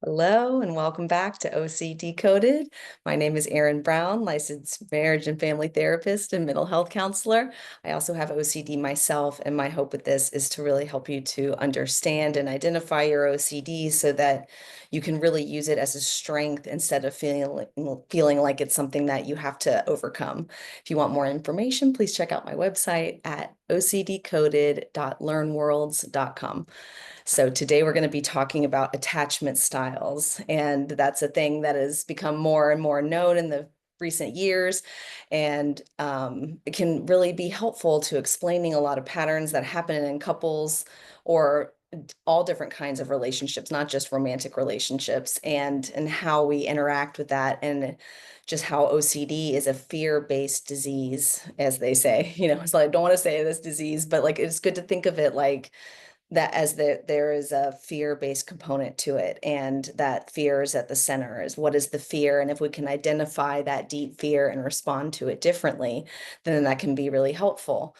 Hello and welcome back to OCD Coded. My name is Erin Brown, licensed marriage and family therapist and mental health counselor. I also have OCD myself, and my hope with this is to really help you to understand and identify your OCD so that you can really use it as a strength instead of feeling like it's something that you have to overcome. If you want more information, please check out my website at ocdcoded.learnworlds.com. So today we're going to be talking about attachment styles, and that's a thing that has become more and more known in the recent years, and it can really be helpful to explaining a lot of patterns that happen in couples or all different kinds of relationships, not just romantic relationships, and how we interact with that, and just how OCD is a fear-based disease, as they say. So I don't want to say this disease, but like it's good to think of it like that as there is a fear-based component to it, and that fear is at the center. Is what is the fear, and if we can identify that deep fear and respond to it differently, then that can be really helpful.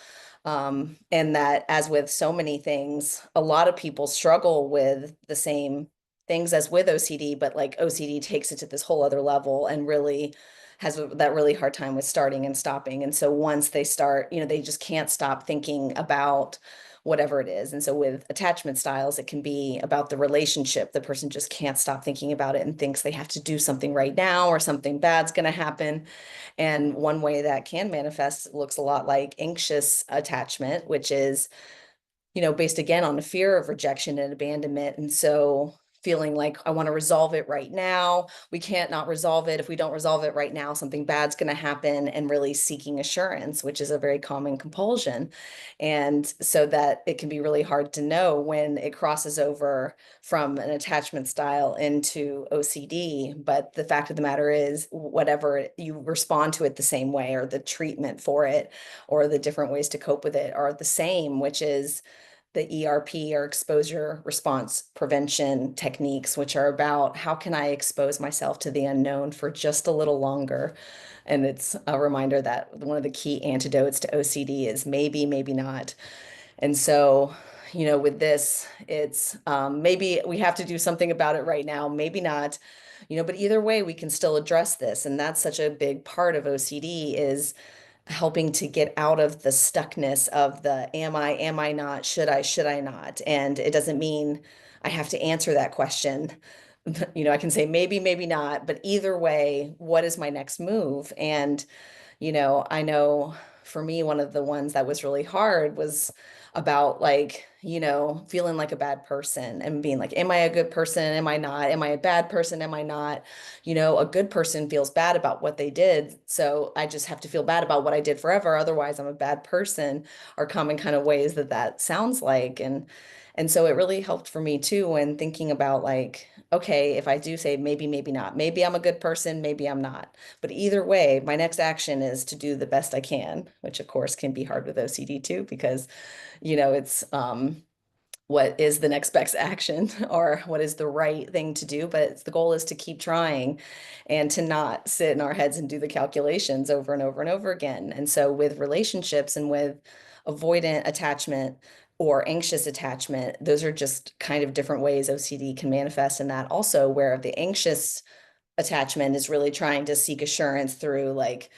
And that, as with so many things, a lot of people struggle with the same things as with OCD, but like OCD takes it to this whole other level and really has that really hard time with starting and stopping. And so once they start, they just can't stop thinking about whatever it is. And so with attachment styles, it can be about the relationship. The person just can't stop thinking about it and thinks they have to do something right now or something bad's going to happen. And one way that can manifest looks a lot like anxious attachment, which is based again on the fear of rejection and abandonment. And so feeling like I want to resolve it right now. We can't not resolve it. If we don't resolve it right now, something bad's going to happen, and really seeking assurance, which is a very common compulsion. And so that it can be really hard to know when it crosses over from an attachment style into OCD. But the fact of the matter is, whatever you respond to it the same way, or the treatment for it, or the different ways to cope with it are the same, which is the ERP, or exposure response prevention techniques, which are about how can I expose myself to the unknown for just a little longer. And it's a reminder that one of the key antidotes to OCD is maybe, maybe not. And so, with this, it's maybe we have to do something about it right now, maybe not, but either way, we can still address this. And that's such a big part of OCD, is helping to get out of the stuckness of the am I not, should I not? And it doesn't mean I have to answer that question. I can say maybe, maybe not, but either way, what is my next move? And I know for me, one of the ones that was really hard was about like, feeling like a bad person and being like, am I a good person? Am I not? Am I a bad person? Am I not? A good person feels bad about what they did. So I just have to feel bad about what I did forever. Otherwise, I'm a bad person, are common kind of ways that sounds like. And so it really helped for me too when thinking about like, okay, if I do say maybe, maybe not, maybe I'm a good person, maybe I'm not. But either way, my next action is to do the best I can, which of course can be hard with OCD too, because, it's what is the next best action or what is the right thing to do. But the goal is to keep trying and to not sit in our heads and do the calculations over and over and over again. And so with relationships and with avoidant attachment or anxious attachment, those are just kind of different ways OCD can manifest in that also, where the anxious attachment is really trying to seek assurance through like,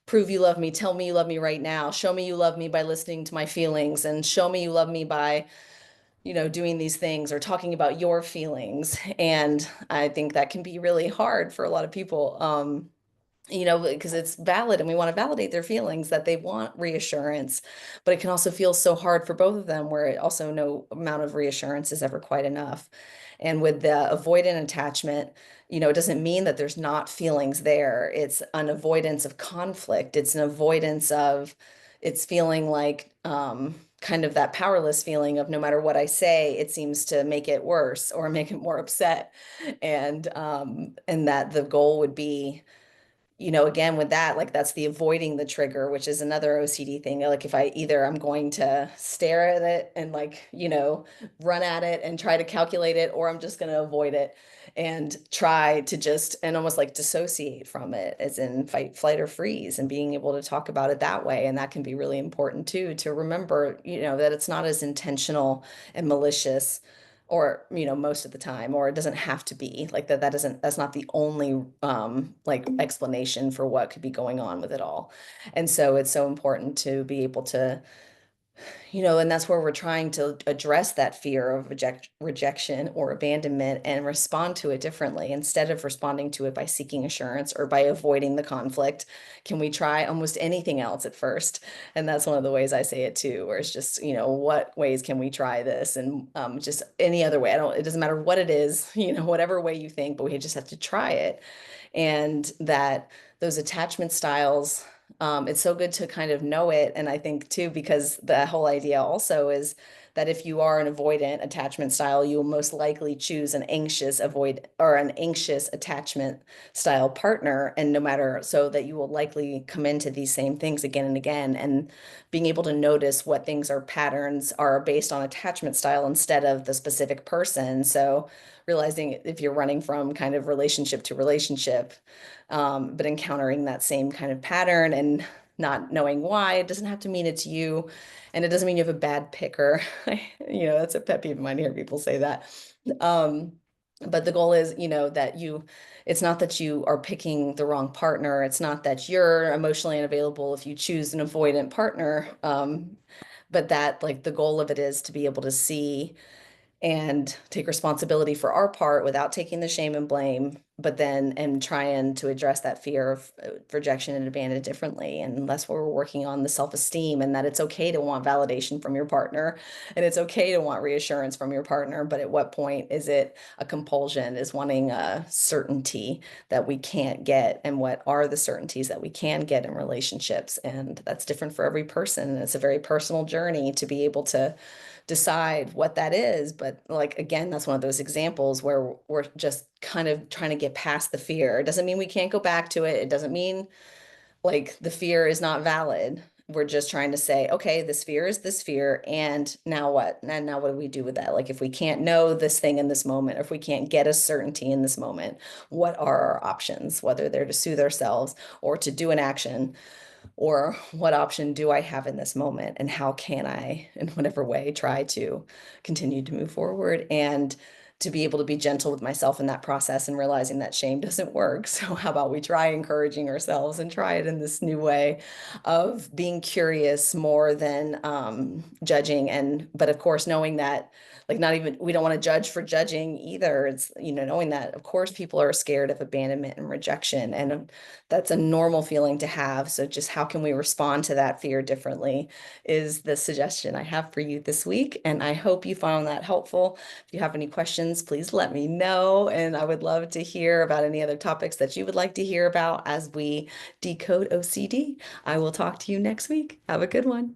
prove you love me, tell me you love me right now, show me you love me by listening to my feelings, and show me you love me by doing these things or talking about your feelings. And I think that can be really hard for a lot of people, because it's valid and we want to validate their feelings, that they want reassurance. But it can also feel so hard for both of them, where it also no amount of reassurance is ever quite enough. And with the avoidant attachment, it doesn't mean that there's not feelings there. It's an avoidance of conflict. It's an avoidance of, it's feeling like kind of that powerless feeling of no matter what I say, it seems to make it worse or make it more upset. And that the goal would be, again, with that, like that's the avoiding the trigger, which is another OCD thing. Like if I either I'm going to stare at it and like, run at it and try to calculate it, or I'm just going to avoid it and try to just and almost like dissociate from it, as in fight, flight, or freeze, and being able to talk about it that way. And that can be really important too, to remember, that it's not as intentional and malicious or most of the time, or it doesn't have to be like that. That's not the only like explanation for what could be going on with it all. And so it's so important to be able to, and that's where we're trying to address that fear of rejection or abandonment and respond to it differently. Instead of responding to it by seeking assurance or by avoiding the conflict, can we try almost anything else at first? And that's one of the ways I say it too, where it's just, what ways can we try this? And just any other way. It doesn't matter what it is, whatever way you think, but we just have to try it. And that those attachment styles, it's so good to kind of know it. And I think too, because the whole idea also is that if you are an avoidant attachment style, you will most likely choose an anxious avoid or an anxious attachment style partner. And no matter, so that you will likely come into these same things again and again. And being able to notice what things are patterns are based on attachment style instead of the specific person. So realizing if you're running from kind of relationship to relationship, but encountering that same kind of pattern and not knowing why, it doesn't have to mean it's you. And it doesn't mean you have a bad picker. That's a pet peeve of mine to hear people say that. Um, but the goal is, that it's not that you are picking the wrong partner. It's not that you're emotionally unavailable if you choose an avoidant partner. But that like the goal of it is to be able to see and take responsibility for our part without taking the shame and blame, but then and trying to address that fear of rejection and abandonment differently. And that's where we're working on the self-esteem, and that it's okay to want validation from your partner and it's okay to want reassurance from your partner. But at what point is it a compulsion, is wanting a certainty that we can't get? And what are the certainties that we can get in relationships? And that's different for every person. And it's a very personal journey to be able to decide what that is. But like, again, that's one of those examples where we're just kind of trying to get past the fear. It doesn't mean we can't go back to it. It doesn't mean like the fear is not valid. We're just trying to say, okay, this fear is this fear. And now what? And now what do we do with that? Like, if we can't know this thing in this moment, or if we can't get a certainty in this moment, what are our options? Whether they're to soothe ourselves or to do an action, or what option do I have in this moment, and how can I, in whatever way, try to continue to move forward and to be able to be gentle with myself in that process and realizing that shame doesn't work. So how about we try encouraging ourselves and try it in this new way of being curious more than judging. And but of course, knowing that like not even we don't want to judge for judging either. It's knowing that of course people are scared of abandonment and rejection, and that's a normal feeling to have. So just how can we respond to that fear differently is the suggestion I have for you this week. And I hope you found that helpful. If you have any questions, please let me know. And I would love to hear about any other topics that you would like to hear about as we decode OCD. I will talk to you next week. Have a good one.